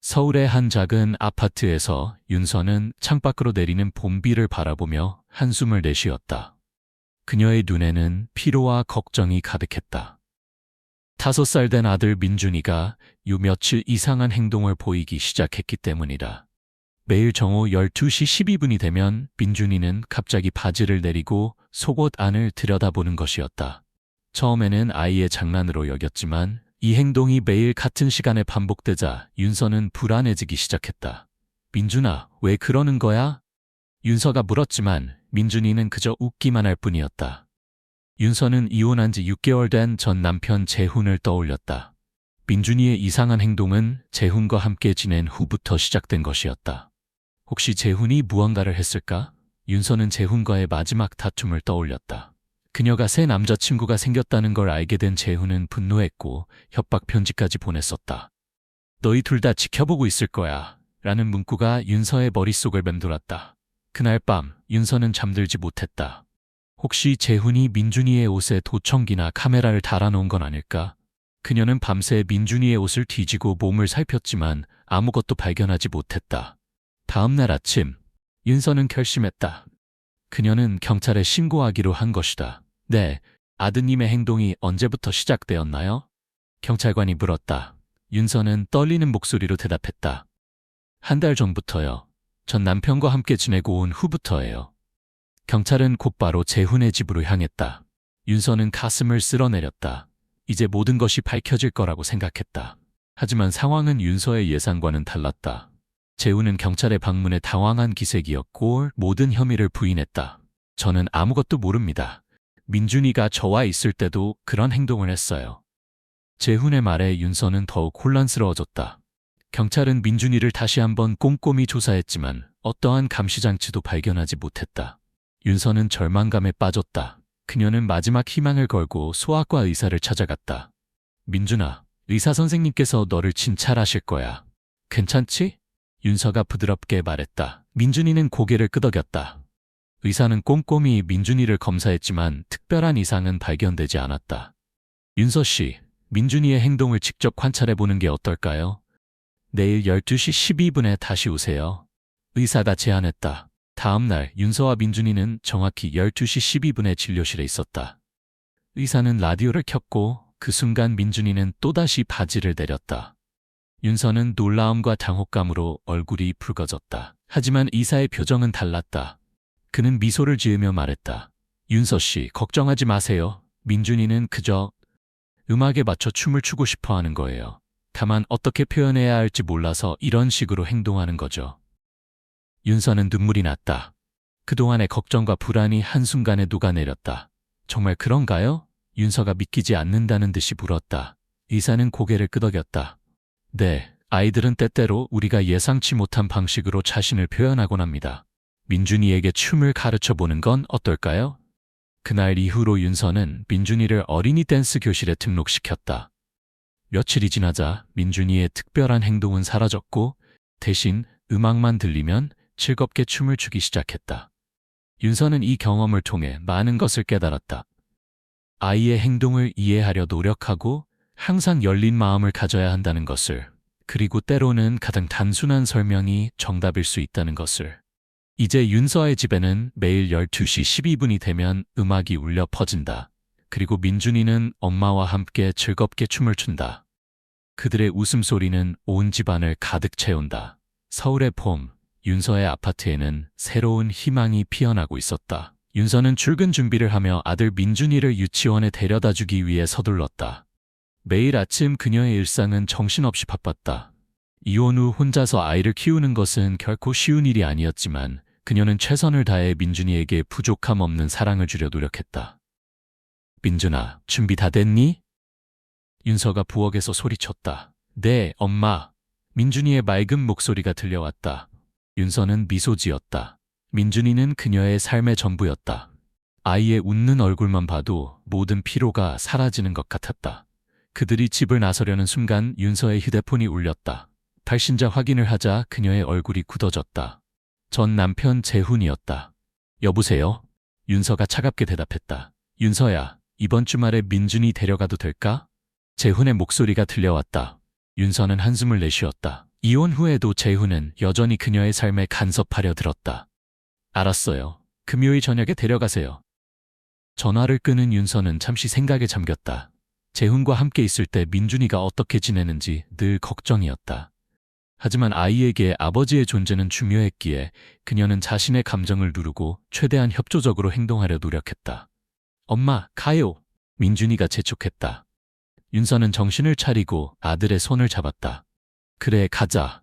서울의 한 작은 아파트에서 윤서는 창밖으로 내리는 봄비를 바라보며 한숨을 내쉬었다. 그녀의 눈에는 피로와 걱정이 가득했다. 5살 된 아들 민준이가 요 며칠 이상한 행동을 보이기 시작했기 때문이다. 매일 정오 12시 12분이 되면 민준이는 갑자기 바지를 내리고 속옷 안을 들여다보는 것이었다. 처음에는 아이의 장난으로 여겼지만 이 행동이 매일 같은 시간에 반복되자 윤서는 불안해지기 시작했다. 민준아, 왜 그러는 거야? 윤서가 물었지만 민준이는 그저 웃기만 할 뿐이었다. 윤서는 이혼한 지 6개월 된 전 남편 재훈을 떠올렸다. 민준이의 이상한 행동은 재훈과 함께 지낸 후부터 시작된 것이었다. 혹시 재훈이 무언가를 했을까? 윤서는 재훈과의 마지막 다툼을 떠올렸다. 그녀가 새 남자친구가 생겼다는 걸 알게 된 재훈은 분노했고 협박 편지까지 보냈었다. 너희 둘 다 지켜보고 있을 거야 라는 문구가 윤서의 머릿속을 맴돌았다. 그날 밤 윤서는 잠들지 못했다. 혹시 재훈이 민준이의 옷에 도청기나 카메라를 달아놓은 건 아닐까? 그녀는 밤새 민준이의 옷을 뒤지고 몸을 살폈지만 아무것도 발견하지 못했다. 다음 날 아침 윤서는 결심했다. 그녀는 경찰에 신고하기로 한 것이다. 네, 아드님의 행동이 언제부터 시작되었나요? 경찰관이 물었다. 윤서는 떨리는 목소리로 대답했다. 한 달 전부터요. 전 남편과 함께 지내고 온 후부터예요. 경찰은 곧바로 재훈의 집으로 향했다. 윤서는 가슴을 쓸어내렸다. 이제 모든 것이 밝혀질 거라고 생각했다. 하지만 상황은 윤서의 예상과는 달랐다. 재훈은 경찰의 방문에 당황한 기색이었고 모든 혐의를 부인했다. 저는 아무것도 모릅니다. 민준이가 저와 있을 때도 그런 행동을 했어요. 재훈의 말에 윤서는 더욱 혼란스러워졌다. 경찰은 민준이를 다시 한번 꼼꼼히 조사했지만 어떠한 감시장치도 발견하지 못했다. 윤서는 절망감에 빠졌다. 그녀는 마지막 희망을 걸고 소아과 의사를 찾아갔다. 민준아, 의사 선생님께서 너를 진찰하실 거야. 괜찮지? 윤서가 부드럽게 말했다. 민준이는 고개를 끄덕였다. 의사는 꼼꼼히 민준이를 검사했지만 특별한 이상은 발견되지 않았다. 윤서 씨, 민준이의 행동을 직접 관찰해보는 게 어떨까요? 내일 12시 12분에 다시 오세요. 의사가 제안했다. 다음 날 윤서와 민준이는 정확히 12시 12분에 진료실에 있었다. 의사는 라디오를 켰고 그 순간 민준이는 또다시 바지를 내렸다. 윤서는 놀라움과 당혹감으로 얼굴이 붉어졌다. 하지만 의사의 표정은 달랐다. 그는 미소를 지으며 말했다. 윤서 씨, 걱정하지 마세요. 민준이는 그저 음악에 맞춰 춤을 추고 싶어 하는 거예요. 다만 어떻게 표현해야 할지 몰라서 이런 식으로 행동하는 거죠. 윤서는 눈물이 났다. 그동안의 걱정과 불안이 한순간에 녹아내렸다. 정말 그런가요? 윤서가 믿기지 않는다는 듯이 물었다. 의사는 고개를 끄덕였다. 네, 아이들은 때때로 우리가 예상치 못한 방식으로 자신을 표현하곤 합니다. 민준이에게 춤을 가르쳐보는 건 어떨까요? 그날 이후로 윤서는 민준이를 어린이 댄스 교실에 등록시켰다. 며칠이 지나자 민준이의 특별한 행동은 사라졌고 대신 음악만 들리면 즐겁게 춤을 추기 시작했다. 윤서는 이 경험을 통해 많은 것을 깨달았다. 아이의 행동을 이해하려 노력하고 항상 열린 마음을 가져야 한다는 것을, 그리고 때로는 가장 단순한 설명이 정답일 수 있다는 것을. 이제 윤서의 집에는 매일 12시 12분이 되면 음악이 울려 퍼진다. 그리고 민준이는 엄마와 함께 즐겁게 춤을 춘다. 그들의 웃음소리는 온 집안을 가득 채운다. 서울의 봄, 윤서의 아파트에는 새로운 희망이 피어나고 있었다. 윤서는 출근 준비를 하며 아들 민준이를 유치원에 데려다 주기 위해 서둘렀다. 매일 아침 그녀의 일상은 정신없이 바빴다. 이혼 후 혼자서 아이를 키우는 것은 결코 쉬운 일이 아니었지만 그녀는 최선을 다해 민준이에게 부족함 없는 사랑을 주려 노력했다. 민준아, 준비 다 됐니? 윤서가 부엌에서 소리쳤다. 네, 엄마. 민준이의 맑은 목소리가 들려왔다. 윤서는 미소 지었다. 민준이는 그녀의 삶의 전부였다. 아이의 웃는 얼굴만 봐도 모든 피로가 사라지는 것 같았다. 그들이 집을 나서려는 순간 윤서의 휴대폰이 울렸다. 발신자 확인을 하자 그녀의 얼굴이 굳어졌다. 전 남편 재훈이었다. 여보세요? 윤서가 차갑게 대답했다. 윤서야, 이번 주말에 민준이 데려가도 될까? 재훈의 목소리가 들려왔다. 윤서는 한숨을 내쉬었다. 이혼 후에도 재훈은 여전히 그녀의 삶에 간섭하려 들었다. 알았어요. 금요일 저녁에 데려가세요. 전화를 끄는 윤서는 잠시 생각에 잠겼다. 재훈과 함께 있을 때 민준이가 어떻게 지내는지 늘 걱정이었다. 하지만 아이에게 아버지의 존재는 중요했기에 그녀는 자신의 감정을 누르고 최대한 협조적으로 행동하려 노력했다. 엄마, 가요. 민준이가 재촉했다. 윤서는 정신을 차리고 아들의 손을 잡았다. 그래, 가자.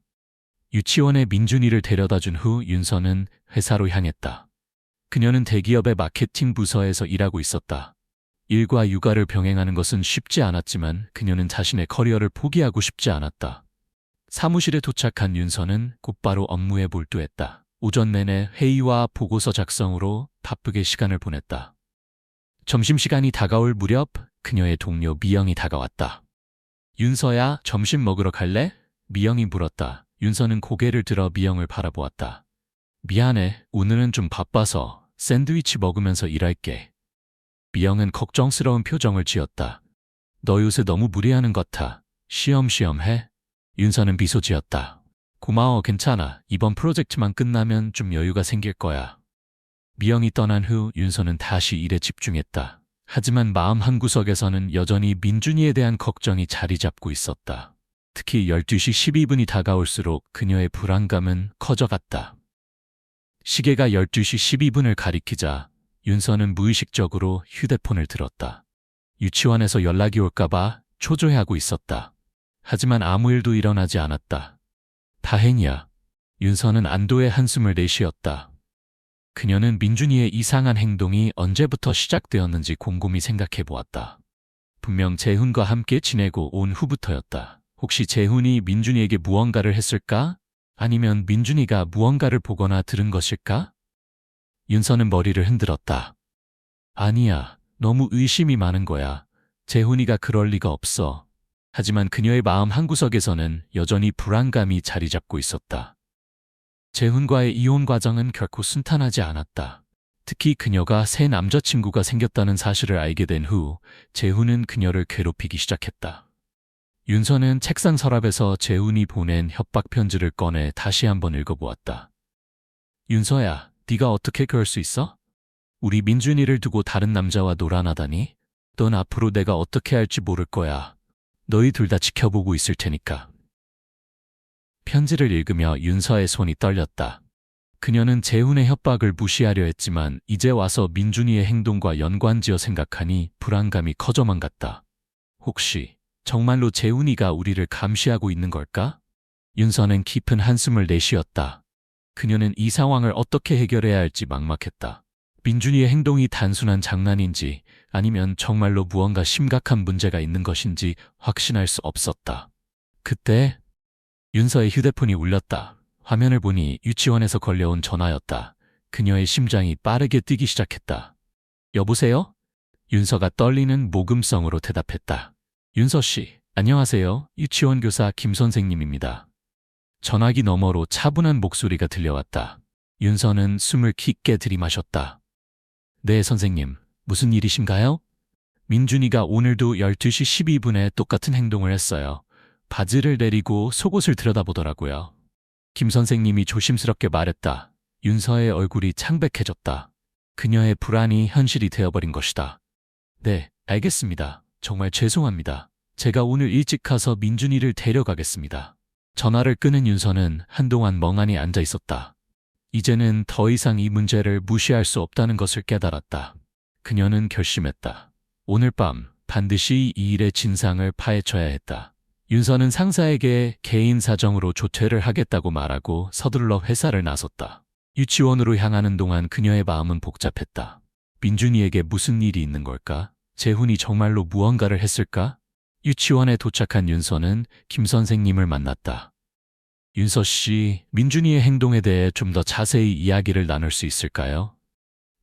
유치원에 민준이를 데려다 준 후 윤서는 회사로 향했다. 그녀는 대기업의 마케팅 부서에서 일하고 있었다. 일과 육아를 병행하는 것은 쉽지 않았지만 그녀는 자신의 커리어를 포기하고 싶지 않았다. 사무실에 도착한 윤서는 곧바로 업무에 몰두했다. 오전 내내 회의와 보고서 작성으로 바쁘게 시간을 보냈다. 점심시간이 다가올 무렵 그녀의 동료 미영이 다가왔다. 윤서야, 점심 먹으러 갈래? 미영이 물었다. 윤서는 고개를 들어 미영을 바라보았다. 미안해, 오늘은 좀 바빠서 샌드위치 먹으면서 일할게. 미영은 걱정스러운 표정을 지었다. 너 요새 너무 무리하는 것 같아. 쉬엄쉬엄 해. 윤서는 미소 지었다. 고마워, 괜찮아. 이번 프로젝트만 끝나면 좀 여유가 생길 거야. 미영이 떠난 후 윤서는 다시 일에 집중했다. 하지만 마음 한구석에서는 여전히 민준이에 대한 걱정이 자리 잡고 있었다. 특히 12시 12분이 다가올수록 그녀의 불안감은 커져갔다. 시계가 12시 12분을 가리키자 윤서는 무의식적으로 휴대폰을 들었다. 유치원에서 연락이 올까봐 초조해하고 있었다. 하지만 아무 일도 일어나지 않았다. 다행이야. 윤서는 안도의 한숨을 내쉬었다. 그녀는 민준이의 이상한 행동이 언제부터 시작되었는지 곰곰이 생각해 보았다. 분명 재훈과 함께 지내고 온 후부터였다. 혹시 재훈이 민준이에게 무언가를 했을까? 아니면 민준이가 무언가를 보거나 들은 것일까? 윤서는 머리를 흔들었다. 아니야, 너무 의심이 많은 거야. 재훈이가 그럴 리가 없어. 하지만 그녀의 마음 한구석에서는 여전히 불안감이 자리 잡고 있었다. 재훈과의 이혼 과정은 결코 순탄하지 않았다. 특히 그녀가 새 남자친구가 생겼다는 사실을 알게 된 후 재훈은 그녀를 괴롭히기 시작했다. 윤서는 책상 서랍에서 재훈이 보낸 협박 편지를 꺼내 다시 한번 읽어보았다. 윤서야, 네가 어떻게 그럴 수 있어? 우리 민준이를 두고 다른 남자와 놀아나다니? 넌 앞으로 내가 어떻게 할지 모를 거야. 너희 둘 다 지켜보고 있을 테니까. 편지를 읽으며 윤서의 손이 떨렸다. 그녀는 재훈의 협박을 무시하려 했지만 이제 와서 민준이의 행동과 연관지어 생각하니 불안감이 커져만 갔다. 혹시 정말로 재훈이가 우리를 감시하고 있는 걸까? 윤서는 깊은 한숨을 내쉬었다. 그녀는 이 상황을 어떻게 해결해야 할지 막막했다. 민준이의 행동이 단순한 장난인지 아니면 정말로 무언가 심각한 문제가 있는 것인지 확신할 수 없었다. 그때 윤서의 휴대폰이 울렸다. 화면을 보니 유치원에서 걸려온 전화였다. 그녀의 심장이 빠르게 뛰기 시작했다. 여보세요? 윤서가 떨리는 모금성으로 대답했다. 윤서 씨, 안녕하세요. 유치원 교사 김 선생님입니다. 전화기 너머로 차분한 목소리가 들려왔다. 윤서는 숨을 깊게 들이마셨다. 네, 선생님. 무슨 일이신가요? 민준이가 오늘도 12시 12분에 똑같은 행동을 했어요. 바지를 내리고 속옷을 들여다보더라고요. 김 선생님이 조심스럽게 말했다. 윤서의 얼굴이 창백해졌다. 그녀의 불안이 현실이 되어버린 것이다. 네, 알겠습니다. 정말 죄송합니다. 제가 오늘 일찍 가서 민준이를 데려가겠습니다. 전화를 끄는 윤서는 한동안 멍하니 앉아 있었다. 이제는 더 이상 이 문제를 무시할 수 없다는 것을 깨달았다. 그녀는 결심했다. 오늘 밤 반드시 이 일의 진상을 파헤쳐야 했다. 윤서는 상사에게 개인 사정으로 조퇴를 하겠다고 말하고 서둘러 회사를 나섰다. 유치원으로 향하는 동안 그녀의 마음은 복잡했다. 민준이에게 무슨 일이 있는 걸까? 재훈이 정말로 무언가를 했을까? 유치원에 도착한 윤서는 김 선생님을 만났다. 윤서 씨, 민준이의 행동에 대해 좀 더 자세히 이야기를 나눌 수 있을까요?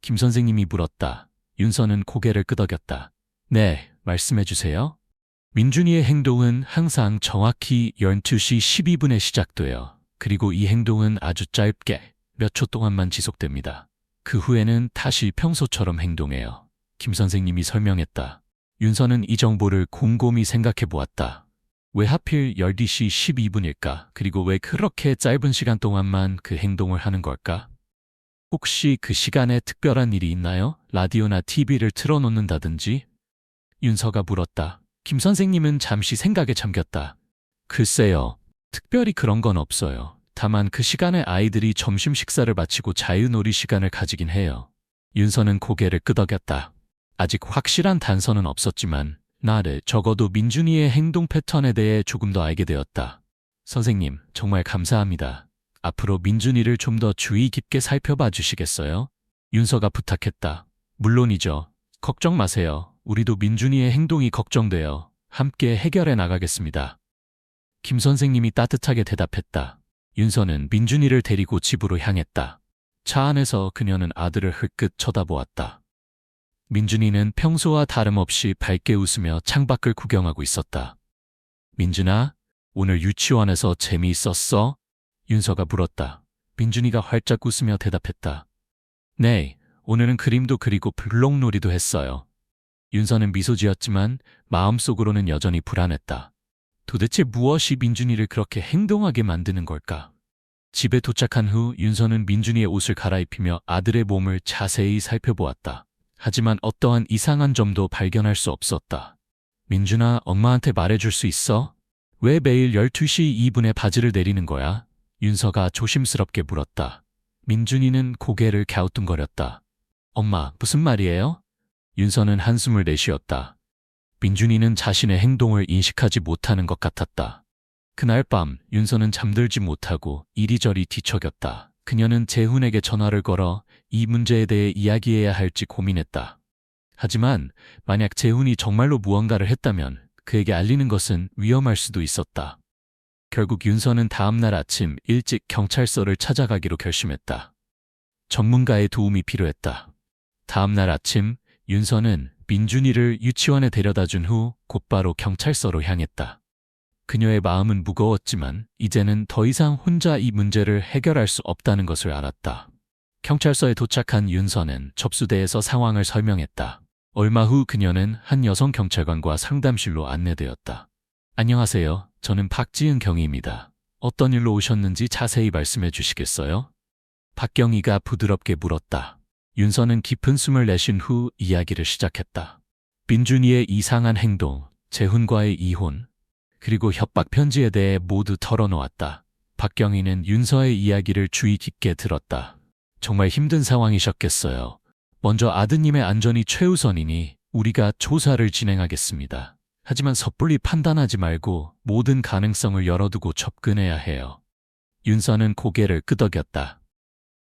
김 선생님이 물었다. 윤서는 고개를 끄덕였다. 네, 말씀해 주세요. 민준이의 행동은 항상 정확히 12시 12분에 시작돼요. 그리고 이 행동은 아주 짧게 몇 초 동안만 지속됩니다. 그 후에는 다시 평소처럼 행동해요. 김 선생님이 설명했다. 윤서는 이 정보를 곰곰이 생각해 보았다. 왜 하필 12시 12분일까? 그리고 왜 그렇게 짧은 시간 동안만 그 행동을 하는 걸까? 혹시 그 시간에 특별한 일이 있나요? 라디오나 TV를 틀어놓는다든지? 윤서가 물었다. 김 선생님은 잠시 생각에 잠겼다. 글쎄요. 특별히 그런 건 없어요. 다만 그 시간에 아이들이 점심 식사를 마치고 자유놀이 시간을 가지긴 해요. 윤서는 고개를 끄덕였다. 아직 확실한 단서는 없었지만 나를 적어도 민준이의 행동 패턴에 대해 조금 더 알게 되었다. 선생님, 정말 감사합니다. 앞으로 민준이를 좀 더 주의 깊게 살펴봐 주시겠어요? 윤서가 부탁했다. 물론이죠. 걱정 마세요. 우리도 민준이의 행동이 걱정돼요. 함께 해결해 나가겠습니다. 김 선생님이 따뜻하게 대답했다. 윤서는 민준이를 데리고 집으로 향했다. 차 안에서 그녀는 아들을 흘끗 쳐다보았다. 민준이는 평소와 다름없이 밝게 웃으며 창밖을 구경하고 있었다. 민준아, 오늘 유치원에서 재미있었어? 윤서가 물었다. 민준이가 활짝 웃으며 대답했다. 네, 오늘은 그림도 그리고 블록놀이도 했어요. 윤서는 미소 지었지만 마음속으로는 여전히 불안했다. 도대체 무엇이 민준이를 그렇게 행동하게 만드는 걸까? 집에 도착한 후 윤서는 민준이의 옷을 갈아입히며 아들의 몸을 자세히 살펴보았다. 하지만 어떠한 이상한 점도 발견할 수 없었다. 민준아, 엄마한테 말해줄 수 있어? 왜 매일 12시 2분에 바지를 내리는 거야? 윤서가 조심스럽게 물었다. 민준이는 고개를 갸우뚱거렸다. 엄마, 무슨 말이에요? 윤서는 한숨을 내쉬었다. 민준이는 자신의 행동을 인식하지 못하는 것 같았다. 그날 밤 윤서는 잠들지 못하고 이리저리 뒤척였다. 그녀는 재훈에게 전화를 걸어 이 문제에 대해 이야기해야 할지 고민했다. 하지만 만약 재훈이 정말로 무언가를 했다면 그에게 알리는 것은 위험할 수도 있었다. 결국 윤서는 다음 날 아침 일찍 경찰서를 찾아가기로 결심했다. 전문가의 도움이 필요했다. 다음 날 아침 윤서는 민준이를 유치원에 데려다 준 후 곧바로 경찰서로 향했다. 그녀의 마음은 무거웠지만 이제는 더 이상 혼자 이 문제를 해결할 수 없다는 것을 알았다. 경찰서에 도착한 윤서는 접수대에서 상황을 설명했다. 얼마 후 그녀는 한 여성 경찰관과 상담실로 안내되었다. 안녕하세요. 저는 박지은 경위입니다. 어떤 일로 오셨는지 자세히 말씀해 주시겠어요? 박경희가 부드럽게 물었다. 윤서는 깊은 숨을 내쉰 후 이야기를 시작했다. 민준이의 이상한 행동, 재훈과의 이혼, 그리고 협박 편지에 대해 모두 털어놓았다. 박경희는 윤서의 이야기를 주의 깊게 들었다. 정말 힘든 상황이셨겠어요. 먼저 아드님의 안전이 최우선이니 우리가 조사를 진행하겠습니다. 하지만 섣불리 판단하지 말고 모든 가능성을 열어두고 접근해야 해요. 윤서는 고개를 끄덕였다.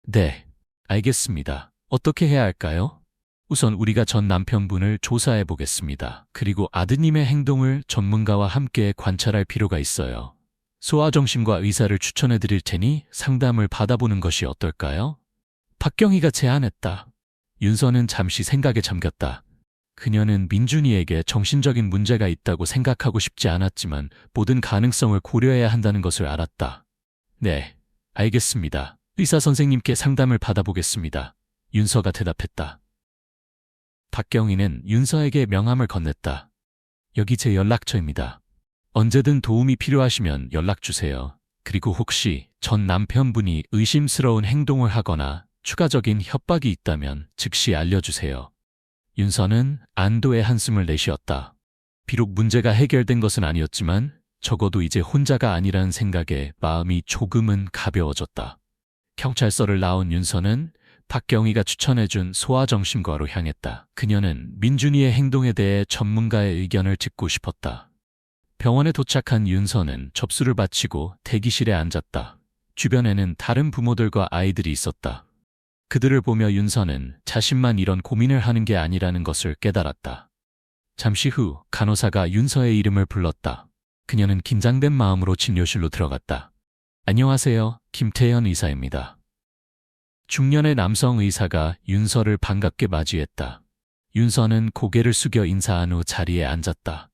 네, 알겠습니다. 어떻게 해야 할까요? 우선 우리가 전 남편분을 조사해 보겠습니다. 그리고 아드님의 행동을 전문가와 함께 관찰할 필요가 있어요. 소아정신과 의사를 추천해 드릴 테니 상담을 받아보는 것이 어떨까요? 박경희가 제안했다. 윤서는 잠시 생각에 잠겼다. 그녀는 민준이에게 정신적인 문제가 있다고 생각하고 싶지 않았지만 모든 가능성을 고려해야 한다는 것을 알았다. 네, 알겠습니다. 의사 선생님께 상담을 받아보겠습니다. 윤서가 대답했다. 박경희는 윤서에게 명함을 건넸다. 여기 제 연락처입니다. 언제든 도움이 필요하시면 연락주세요. 그리고 혹시 전 남편분이 의심스러운 행동을 하거나 추가적인 협박이 있다면 즉시 알려주세요. 윤서는 안도의 한숨을 내쉬었다. 비록 문제가 해결된 것은 아니었지만 적어도 이제 혼자가 아니라는 생각에 마음이 조금은 가벼워졌다. 경찰서를 나온 윤서는 박경희가 추천해준 소아정신과로 향했다. 그녀는 민준이의 행동에 대해 전문가의 의견을 듣고 싶었다. 병원에 도착한 윤서는 접수를 마치고 대기실에 앉았다. 주변에는 다른 부모들과 아이들이 있었다. 그들을 보며 윤서는 자신만 이런 고민을 하는 게 아니라는 것을 깨달았다. 잠시 후 간호사가 윤서의 이름을 불렀다. 그녀는 긴장된 마음으로 진료실로 들어갔다. 안녕하세요. 김태현 의사입니다. 중년의 남성 의사가 윤서를 반갑게 맞이했다. 윤서는 고개를 숙여 인사한 후 자리에 앉았다.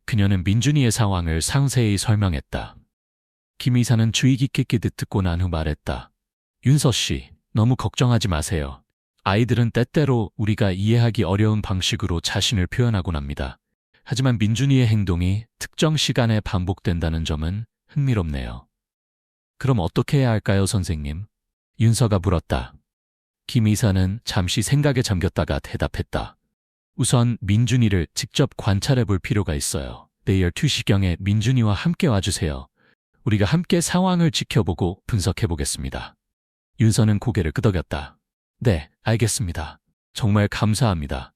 그녀는 민준이의 상황을 상세히 설명했다. 김 의사는 주의 깊게 듣고 난 후 말했다. 윤서 씨, 너무 걱정하지 마세요. 아이들은 때때로 우리가 이해하기 어려운 방식으로 자신을 표현하곤 합니다. 하지만 민준이의 행동이 특정 시간에 반복된다는 점은 흥미롭네요. 그럼 어떻게 해야 할까요, 선생님? 윤서가 물었다. 김 이사는 잠시 생각에 잠겼다가 대답했다. 우선 민준이를 직접 관찰해 볼 필요가 있어요. 내일 12시경에 민준이와 함께 와주세요. 우리가 함께 상황을 지켜보고 분석해 보겠습니다. 윤서는 고개를 끄덕였다. 네, 알겠습니다. 정말 감사합니다.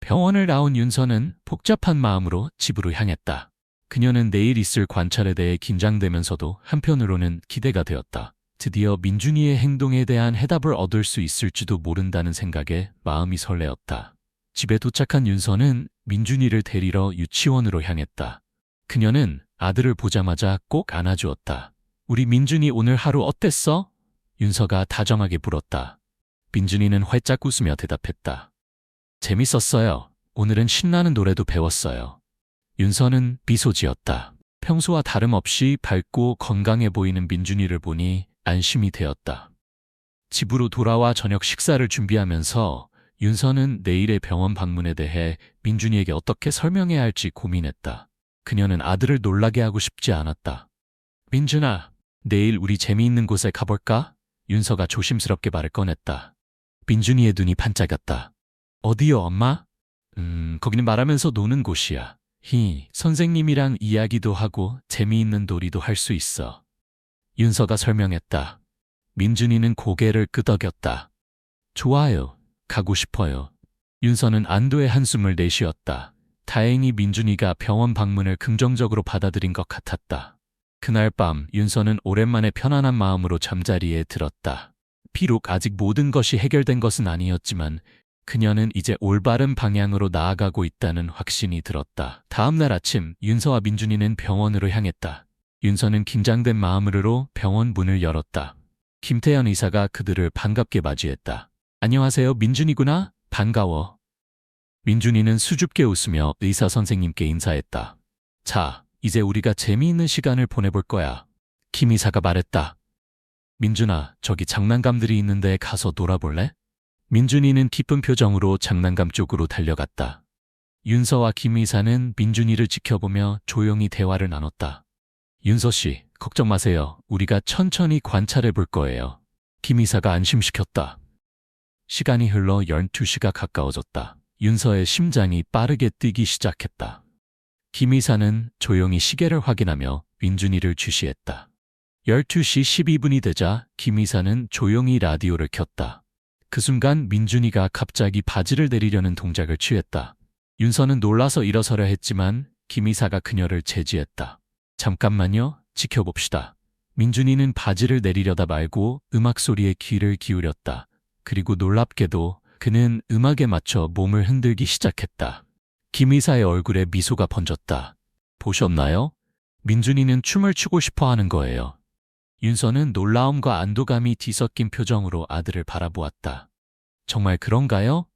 병원을 나온 윤서는 복잡한 마음으로 집으로 향했다. 그녀는 내일 있을 관찰에 대해 긴장되면서도 한편으로는 기대가 되었다. 드디어 민준이의 행동에 대한 해답을 얻을 수 있을지도 모른다는 생각에 마음이 설레었다. 집에 도착한 윤서는 민준이를 데리러 유치원으로 향했다. 그녀는 아들을 보자마자 꼭 안아주었다. 우리 민준이 오늘 하루 어땠어? 윤서가 다정하게 물었다. 민준이는 활짝 웃으며 대답했다. 재밌었어요. 오늘은 신나는 노래도 배웠어요. 윤서는 미소 지었다. 평소와 다름없이 밝고 건강해 보이는 민준이를 보니 안심이 되었다. 집으로 돌아와 저녁 식사를 준비하면서 윤서는 내일의 병원 방문에 대해 민준이에게 어떻게 설명해야 할지 고민했다. 그녀는 아들을 놀라게 하고 싶지 않았다. 민준아, 내일 우리 재미있는 곳에 가볼까? 윤서가 조심스럽게 말을 꺼냈다. 민준이의 눈이 반짝였다. 어디요, 엄마? 거기는 말하면서 노는 곳이야. 선생님이랑 이야기도 하고 재미있는 놀이도 할 수 있어. 윤서가 설명했다. 민준이는 고개를 끄덕였다. 좋아요. 가고 싶어요. 윤서는 안도의 한숨을 내쉬었다. 다행히 민준이가 병원 방문을 긍정적으로 받아들인 것 같았다. 그날 밤 윤서는 오랜만에 편안한 마음으로 잠자리에 들었다. 비록 아직 모든 것이 해결된 것은 아니었지만 그녀는 이제 올바른 방향으로 나아가고 있다는 확신이 들었다. 다음 날 아침 윤서와 민준이는 병원으로 향했다. 윤서는 긴장된 마음으로 병원 문을 열었다. 김태현 의사가 그들을 반갑게 맞이했다. 안녕하세요, 민준이구나. 반가워. 민준이는 수줍게 웃으며 의사 선생님께 인사했다. 자, 이제 우리가 재미있는 시간을 보내볼 거야. 김 의사가 말했다. 민준아, 저기 장난감들이 있는데 가서 놀아볼래? 민준이는 기쁜 표정으로 장난감 쪽으로 달려갔다. 윤서와 김 의사는 민준이를 지켜보며 조용히 대화를 나눴다. 윤서 씨, 걱정 마세요. 우리가 천천히 관찰해 볼 거예요. 김 의사가 안심시켰다. 시간이 흘러 12시가 가까워졌다. 윤서의 심장이 빠르게 뛰기 시작했다. 김 의사는 조용히 시계를 확인하며 민준이를 주시했다. 12시 12분이 되자 김 의사는 조용히 라디오를 켰다. 그 순간 민준이가 갑자기 바지를 내리려는 동작을 취했다. 윤서는 놀라서 일어서려 했지만 김 의사가 그녀를 제지했다. 잠깐만요. 지켜봅시다. 민준이는 바지를 내리려다 말고 음악 소리에 귀를 기울였다. 그리고 놀랍게도 그는 음악에 맞춰 몸을 흔들기 시작했다. 김 의사의 얼굴에 미소가 번졌다. 보셨나요? 민준이는 춤을 추고 싶어 하는 거예요. 윤서는 놀라움과 안도감이 뒤섞인 표정으로 아들을 바라보았다. 정말 그런가요?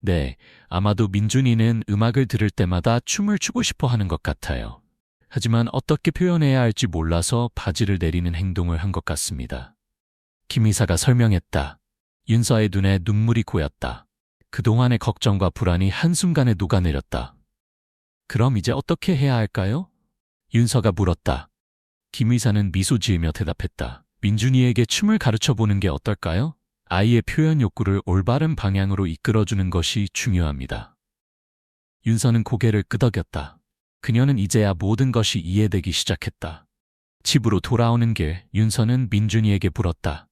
네, 아마도 민준이는 음악을 들을 때마다 춤을 추고 싶어 하는 것 같아요. 하지만 어떻게 표현해야 할지 몰라서 바지를 내리는 행동을 한 것 같습니다. 김 의사가 설명했다. 윤서의 눈에 눈물이 고였다. 그동안의 걱정과 불안이 한순간에 녹아내렸다. 그럼 이제 어떻게 해야 할까요? 윤서가 물었다. 김 의사는 미소 지으며 대답했다. 민준이에게 춤을 가르쳐보는 게 어떨까요? 아이의 표현 욕구를 올바른 방향으로 이끌어주는 것이 중요합니다. 윤서는 고개를 끄덕였다. 그녀는 이제야 모든 것이 이해되기 시작했다. 집으로 돌아오는 길 윤서는 민준이에게 물었다.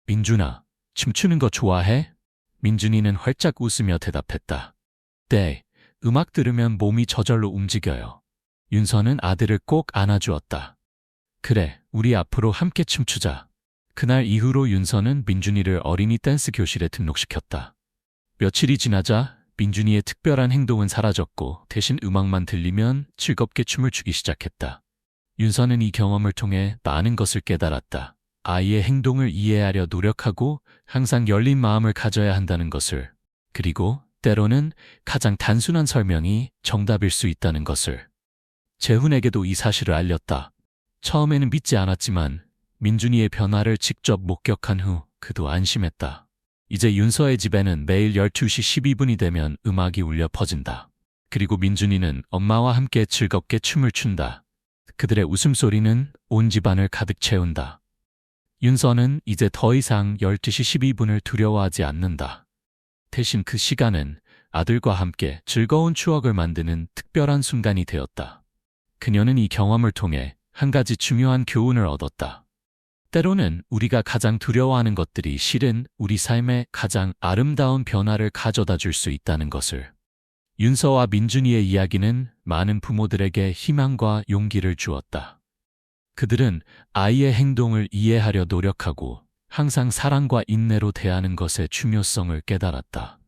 민준아, 춤추는 거 좋아해? 민준이는 활짝 웃으며 대답했다. 네, 음악 들으면 몸이 저절로 움직여요. 윤서는 아들을 꼭 안아주었다. 그래, 우리 앞으로 함께 춤추자. 그날 이후로 윤서는 민준이를 어린이 댄스 교실에 등록시켰다. 며칠이 지나자 민준이의 특별한 행동은 사라졌고 대신 음악만 들리면 즐겁게 춤을 추기 시작했다. 윤서는 이 경험을 통해 많은 것을 깨달았다. 아이의 행동을 이해하려 노력하고 항상 열린 마음을 가져야 한다는 것을, 그리고 때로는 가장 단순한 설명이 정답일 수 있다는 것을. 재훈에게도 이 사실을 알렸다. 처음에는 믿지 않았지만 민준이의 변화를 직접 목격한 후 그도 안심했다. 이제 윤서의 집에는 매일 12시 12분이 되면 음악이 울려 퍼진다. 그리고 민준이는 엄마와 함께 즐겁게 춤을 춘다. 그들의 웃음소리는 온 집안을 가득 채운다. 윤서는 이제 더 이상 12시 12분을 두려워하지 않는다. 대신 그 시간은 아들과 함께 즐거운 추억을 만드는 특별한 순간이 되었다. 그녀는 이 경험을 통해 한 가지 중요한 교훈을 얻었다. 때로는 우리가 가장 두려워하는 것들이 실은 우리 삶에 가장 아름다운 변화를 가져다 줄 수 있다는 것을. 윤서와 민준이의 이야기는 많은 부모들에게 희망과 용기를 주었다. 그들은 아이의 행동을 이해하려 노력하고 항상 사랑과 인내로 대하는 것의 중요성을 깨달았다.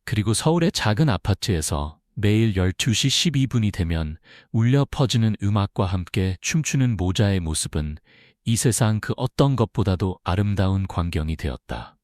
그리고 서울의 작은 아파트에서 매일 12시 12분이 되면 울려 퍼지는 음악과 함께 춤추는 모자의 모습은 이 세상 그 어떤 것보다도 아름다운 광경이 되었다.